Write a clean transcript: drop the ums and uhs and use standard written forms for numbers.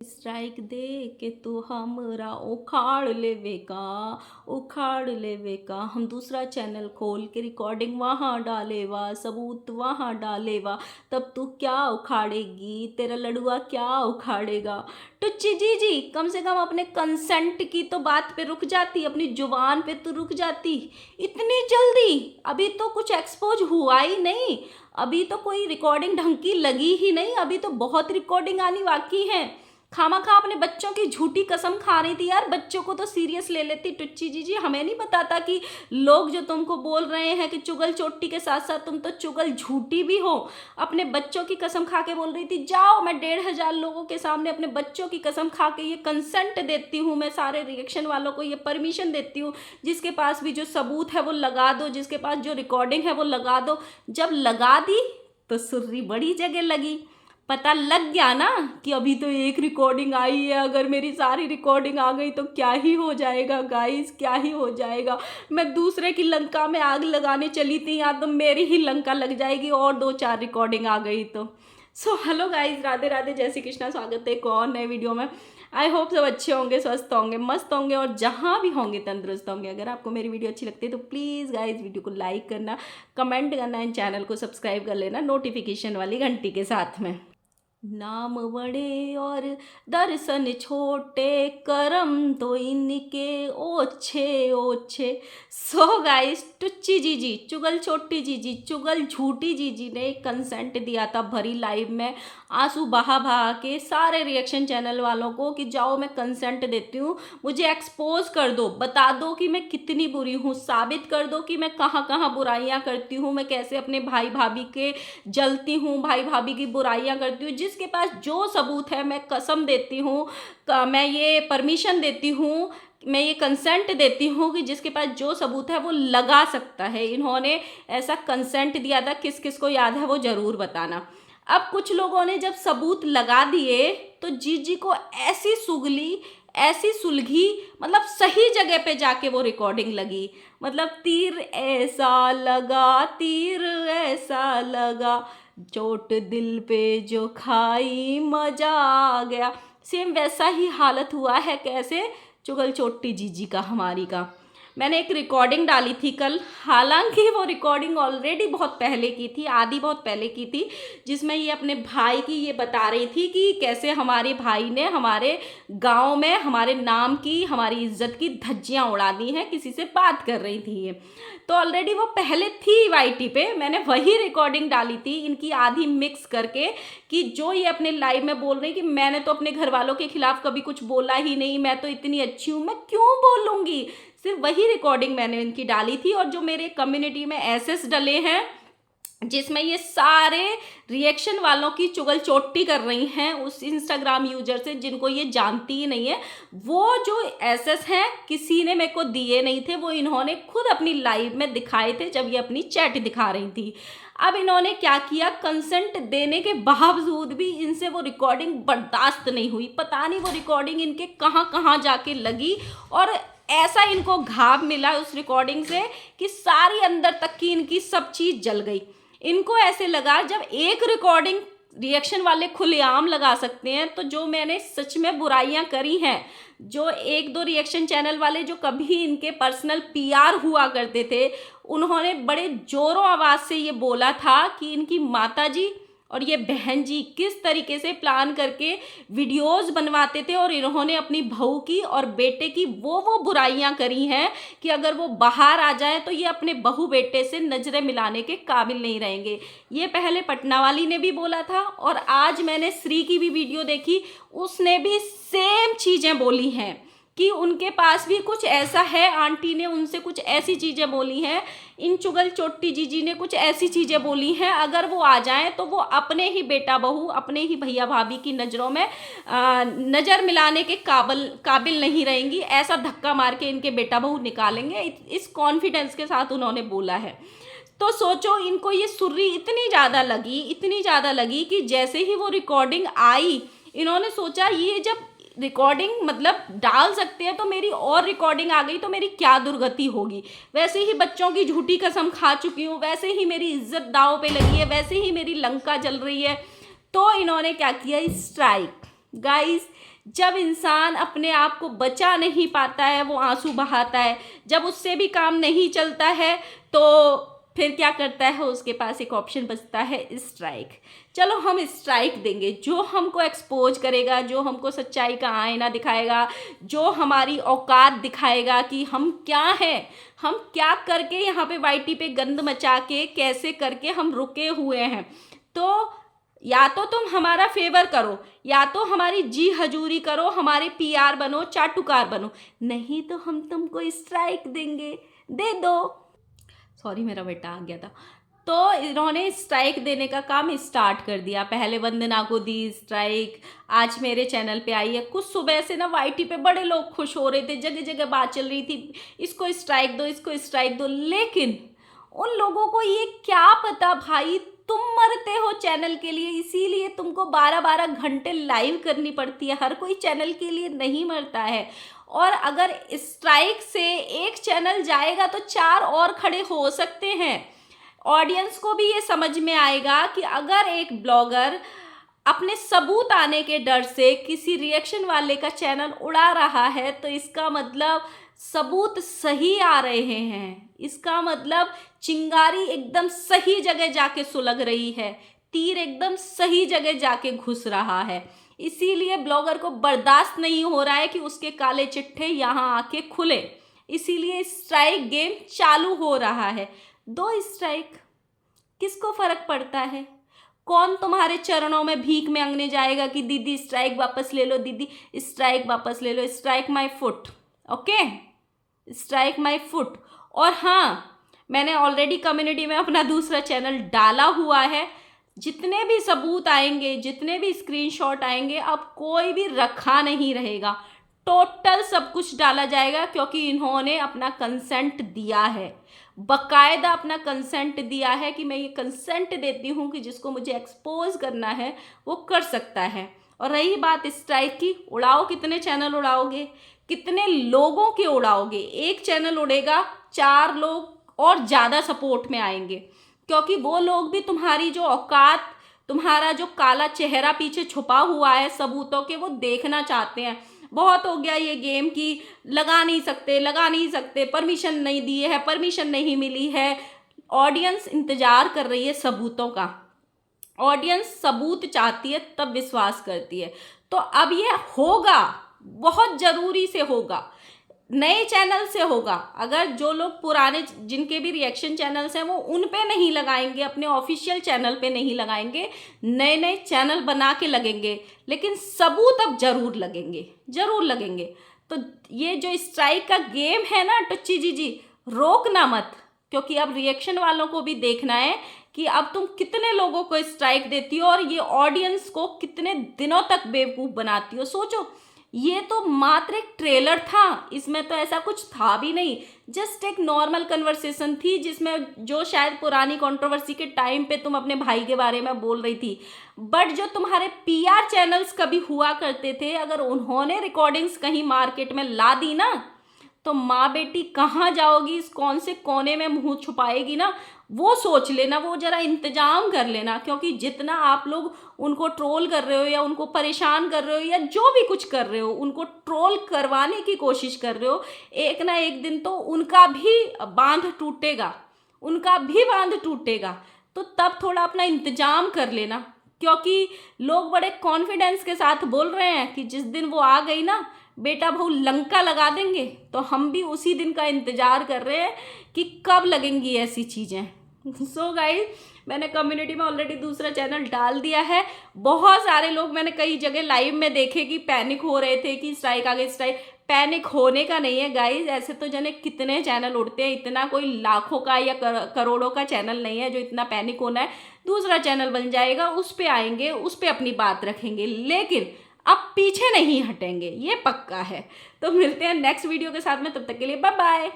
Strike दे के तू हमरा उखाड़ लेवे का हम दूसरा चैनल खोल के रिकॉर्डिंग वहाँ डालेवा, सबूत वहाँ डालेवा, तब तू क्या उखाड़ेगी, तेरा लड़ुआ क्या उखाड़ेगा। टुच्ची जी कम से कम अपने कंसेंट की तो बात पे रुक जाती, अपनी जुबान पे तो रुक जाती। इतनी जल्दी अभी तो कुछ एक्सपोज हुआ ही नहीं, अभी तो कोई रिकॉर्डिंग ढंग की लगी ही नहीं, अभी तो बहुत रिकॉर्डिंग आनी बाकी है। खामखा अपने बच्चों की झूठी कसम खा रही थी यार, बच्चों को तो सीरियस ले लेती टुच्ची जी। हमें नहीं बताता कि लोग जो तुमको बोल रहे हैं कि चुगल चोटी के साथ साथ तुम तो चुगल झूठी भी हो। अपने बच्चों की कसम खा के बोल रही थी जाओ मैं 1500 लोगों के सामने अपने बच्चों की कसम खा के ये कंसेंट देती हूँ, मैं सारे रिएक्शन वालों को ये परमिशन देती हूँ, जिसके पास भी जो सबूत है वो लगा दो, जिसके पास जो रिकॉर्डिंग है वो लगा दो। जब लगा दी तो सुर्री बड़ी जगह लगी। पता लग गया ना कि अभी तो एक रिकॉर्डिंग आई है, अगर मेरी सारी रिकॉर्डिंग आ गई तो क्या ही हो जाएगा गाइस, क्या ही हो जाएगा। मैं दूसरे की लंका में आग लगाने चली थी, यहाँ तो मेरी ही लंका लग जाएगी और 2-4 रिकॉर्डिंग आ गई तो। So hello guys, Radhe Radhe, जय श्री कृष्णा, स्वागत है एक और नए वीडियो में। आई होप सब अच्छे होंगे, स्वस्थ होंगे, मस्त होंगे और जहाँ भी होंगे तंदुरुस्त होंगे। अगर आपको मेरी वीडियो अच्छी लगती है तो प्लीज़ गाइस वीडियो को लाइक करना, कमेंट करना एंड चैनल को सब्सक्राइब कर लेना नोटिफिकेशन वाली घंटी के साथ में। नाम बड़े और दर्शन छोटे, करम तो इनके ओछे ओछे। सो गाइस, टुच्ची जी, चुगल छोटी जी, चुगल झूठी जी ने कंसेंट दिया था भरी लाइव में, आंसू बहा बहा के सारे रिएक्शन चैनल वालों को कि जाओ मैं कंसेंट देती हूँ, मुझे एक्सपोज कर दो, बता दो कि मैं कितनी बुरी हूँ, साबित कर दो कि मैं कहाँ कहाँ बुराइयाँ करती हूँ, मैं कैसे अपने भाई भाभी के जलती हूँ, भाई भाभी की बुराइयाँ करती हूँ। जिसके पास जो सबूत है मैं कसम देती हूँ, मैं ये परमिशन देती हूँ, मैं ये कंसेंट देती हूँ कि जिसके पास जो सबूत है वो लगा सकता है। इन्होंने ऐसा कंसेंट दिया था, किस किस को याद है वो ज़रूर बताना। अब कुछ लोगों ने जब सबूत लगा दिए तो जीजी को ऐसी सुगली, ऐसी सुलगी, मतलब सही जगह पे जाके वो रिकॉर्डिंग लगी। मतलब तीर ऐसा लगा, तीर ऐसा लगा, चोट दिल पे जो खाई मजा आ गया। सेम वैसा ही हालत हुआ है कैसे चुगल चोटी जीजी का, हमारी का। मैंने एक रिकॉर्डिंग डाली थी कल, हालांकि वो रिकॉर्डिंग ऑलरेडी बहुत पहले की थी, आधी बहुत पहले की थी, जिसमें ये अपने भाई की ये बता रही थी कि कैसे हमारे भाई ने हमारे गांव में हमारे नाम की, हमारी इज्जत की धज्जियां उड़ा दी हैं, किसी से बात कर रही थी ये। तो ऑलरेडी वो पहले थी वाईटी पे, मैंने वही रिकॉर्डिंग डाली थी इनकी आधी मिक्स करके, कि जो ये अपने लाइव में बोल रही कि मैंने तो अपने घर वालों के खिलाफ कभी कुछ बोला ही नहीं, मैं तो इतनी अच्छी हूँ, मैं क्यों बोलूँगी। सिर्फ वही रिकॉर्डिंग मैंने इनकी डाली थी। और जो मेरे कम्युनिटी में एसएस डले हैं जिसमें ये सारे रिएक्शन वालों की चुगल चोटी कर रही हैं उस इंस्टाग्राम यूजर से जिनको ये जानती ही नहीं है, वो जो एसएस हैं किसी ने मेरे को दिए नहीं थे, वो इन्होंने खुद अपनी लाइव में दिखाए थे जब ये अपनी चैट दिखा रही थी। अब इन्होंने क्या किया, कंसेंट देने के बावजूद भी इनसे वो रिकॉर्डिंग बर्दाश्त नहीं हुई। पता नहीं वो रिकॉर्डिंग इनके कहाँ कहाँ जाके लगी और ऐसा इनको घाव मिला उस रिकॉर्डिंग से कि सारी अंदर तक की इनकी सब चीज़ जल गई। इनको ऐसे लगा जब एक रिकॉर्डिंग रिएक्शन वाले खुलेआम लगा सकते हैं तो जो मैंने सच में बुराइयां करी हैं, जो 1-2 रिएक्शन चैनल वाले जो कभी इनके पर्सनल पीआर हुआ करते थे, उन्होंने बड़े जोरों आवाज़ से ये बोला था कि इनकी माताजी और ये बहन जी किस तरीके से प्लान करके वीडियोस बनवाते थे और इन्होंने अपनी बहू की और बेटे की वो बुराइयां करी हैं कि अगर वो बाहर आ जाए तो ये अपने बहू बेटे से नजरें मिलाने के काबिल नहीं रहेंगे। ये पहले पटना वाली ने भी बोला था और आज मैंने श्री की भी वीडियो देखी, उसने भी सेम चीज़ें बोली हैं कि उनके पास भी कुछ ऐसा है, आंटी ने उनसे कुछ ऐसी चीज़ें बोली हैं, इन चुगल चोटी जीजी ने कुछ ऐसी चीज़ें बोली हैं, अगर वो आ जाएं तो वो अपने ही बेटा बहू, अपने ही भैया भाभी की नज़रों में नज़र मिलाने के काबिल नहीं रहेंगी, ऐसा धक्का मार के इनके बेटा बहू निकालेंगे। इस कॉन्फिडेंस के साथ उन्होंने बोला है। तो सोचो इनको ये सुर्री इतनी ज़्यादा लगी कि जैसे ही वो रिकॉर्डिंग आई इन्होंने सोचा ये जब रिकॉर्डिंग मतलब डाल सकते हैं तो मेरी और रिकॉर्डिंग आ गई तो मेरी क्या दुर्गति होगी। वैसे ही बच्चों की झूठी कसम खा चुकी हूँ, वैसे ही मेरी इज्जत दांव पे लगी है, वैसे ही मेरी लंका जल रही है। तो इन्होंने क्या किया, स्ट्राइक। गाइस जब इंसान अपने आप को बचा नहीं पाता है वो आंसू बहाता है, जब उससे भी काम नहीं चलता है तो फिर क्या करता है, उसके पास एक ऑप्शन बचता है स्ट्राइक। चलो हम स्ट्राइक देंगे, जो हमको एक्सपोज करेगा, जो हमको सच्चाई का आईना दिखाएगा, जो हमारी औकात दिखाएगा कि हम क्या हैं, हम क्या करके यहाँ पे वाईटी पे गंद मचा के कैसे करके हम रुके हुए हैं। तो या तो तुम हमारा फेवर करो, या तो हमारी जी हजूरी करो, हमारे पीआर बनो, चाटुकार बनो, नहीं तो हम तुमको स्ट्राइक देंगे, दे दो। सॉरी मेरा बेटा आ गया था। तो इन्होंने स्ट्राइक देने का काम स्टार्ट कर दिया। पहले वंदना को दी स्ट्राइक, आज मेरे चैनल पे आई है। कुछ सुबह से ना वाईटी पे बड़े लोग खुश हो रहे थे, जगह जगह बात चल रही थी, इसको स्ट्राइक दो, इसको स्ट्राइक दो। लेकिन उन लोगों को ये क्या पता भाई, तुम मरते हो चैनल के लिए, इसीलिए तुमको 12-12 घंटे लाइव करनी पड़ती है। हर कोई चैनल के लिए नहीं मरता है। और अगर स्ट्राइक से एक चैनल जाएगा तो 4 और खड़े हो सकते हैं। ऑडियंस को भी ये समझ में आएगा कि अगर एक ब्लॉगर अपने सबूत आने के डर से किसी रिएक्शन वाले का चैनल उड़ा रहा है तो इसका मतलब सबूत सही आ रहे हैं, इसका मतलब चिंगारी एकदम सही जगह जाके सुलग रही है, तीर एकदम सही जगह जाके घुस रहा है। इसीलिए ब्लॉगर को बर्दाश्त नहीं हो रहा है कि उसके काले चिट्ठे यहाँ आके खुले, इसीलिए स्ट्राइक गेम चालू हो रहा है। 2 स्ट्राइक, किसको फर्क पड़ता है? कौन तुम्हारे चरणों में भीख मांगने जाएगा कि दीदी स्ट्राइक वापस ले लो, दीदी स्ट्राइक वापस ले लो, strike my foot, okay, strike my foot. और हाँ, मैंने ऑलरेडी कम्युनिटी में अपना दूसरा चैनल डाला हुआ है। जितने भी सबूत आएंगे, जितने भी स्क्रीनशॉट आएंगे, अब कोई भी रखा नहीं रहेगा, टोटल सब कुछ डाला जाएगा, क्योंकि इन्होंने अपना कंसेंट दिया है, बकायदा अपना कंसेंट दिया है कि मैं ये कंसेंट देती हूँ कि जिसको मुझे एक्सपोज करना है वो कर सकता है। और रही बात स्ट्राइक की, उड़ाओ, कितने चैनल उड़ाओगे, कितने लोगों के उड़ाओगे? एक चैनल उड़ेगा, 4 लोग और ज़्यादा सपोर्ट में आएंगे, क्योंकि वो लोग भी तुम्हारी जो औकात, तुम्हारा जो काला चेहरा पीछे छुपा हुआ है सबूतों के, वो देखना चाहते हैं। बहुत हो गया ये गेम कि लगा नहीं सकते, परमिशन नहीं दिए है, परमिशन नहीं मिली है। ऑडियंस इंतजार कर रही है सबूतों का, ऑडियंस सबूत चाहती है तब विश्वास करती है। तो अब ये होगा, बहुत ज़रूरी से होगा, नए चैनल से होगा। अगर जो लोग पुराने, जिनके भी रिएक्शन चैनल्स हैं, वो उन पे नहीं लगाएंगे, अपने ऑफिशियल चैनल पे नहीं लगाएंगे, नए नए चैनल बना के लगेंगे, लेकिन सबूत अब जरूर लगेंगे। तो ये जो स्ट्राइक का गेम है ना टुच्ची जी, रोकना मत, क्योंकि अब रिएक्शन वालों को भी देखना है कि अब तुम कितने लोगों को स्ट्राइक देती हो और ये ऑडियंस को कितने दिनों तक बेवकूफ़ बनाती हो। सोचो, ये तो मात्र एक ट्रेलर था, इसमें तो ऐसा कुछ था भी नहीं, जस्ट एक नॉर्मल कन्वर्सेशन थी, जिसमें जो शायद पुरानी कंट्रोवर्सी के टाइम पे तुम अपने भाई के बारे में बोल रही थी। बट जो तुम्हारे पीआर चैनल्स कभी हुआ करते थे, अगर उन्होंने रिकॉर्डिंग्स कहीं मार्केट में ला दी ना, तो माँ बेटी कहाँ जाओगी, इस कौन से कोने में मुंह छुपाएगी ना, वो सोच लेना, वो जरा इंतजाम कर लेना। क्योंकि जितना आप लोग उनको ट्रोल कर रहे हो या उनको परेशान कर रहे हो या जो भी कुछ कर रहे हो, उनको ट्रोल करवाने की कोशिश कर रहे हो, एक ना एक दिन तो उनका भी बांध टूटेगा। तो तब थोड़ा अपना इंतजाम कर लेना, क्योंकि लोग बड़े कॉन्फिडेंस के साथ बोल रहे हैं कि जिस दिन वो आ गई ना, बेटा बहू लंका लगा देंगे। तो हम भी उसी दिन का इंतजार कर रहे हैं कि कब लगेंगी ऐसी चीज़ें। सो गाइस, मैंने कम्युनिटी में ऑलरेडी दूसरा चैनल डाल दिया है। बहुत सारे लोग मैंने कई जगह लाइव में देखे कि पैनिक हो रहे थे कि स्ट्राइक आ गई, स्ट्राइक। पैनिक होने का नहीं है गाइस, ऐसे तो जने कितने चैनल उड़ते हैं, इतना कोई लाखों का या करोड़ों का चैनल नहीं है जो इतना पैनिक होना है। दूसरा चैनल बन जाएगा, उस पर आएंगे, उस पर अपनी बात रखेंगे, लेकिन अब पीछे नहीं हटेंगे, ये पक्का है। तो मिलते हैं नेक्स्ट वीडियो के साथ में, तब तक के लिए बाय बाय।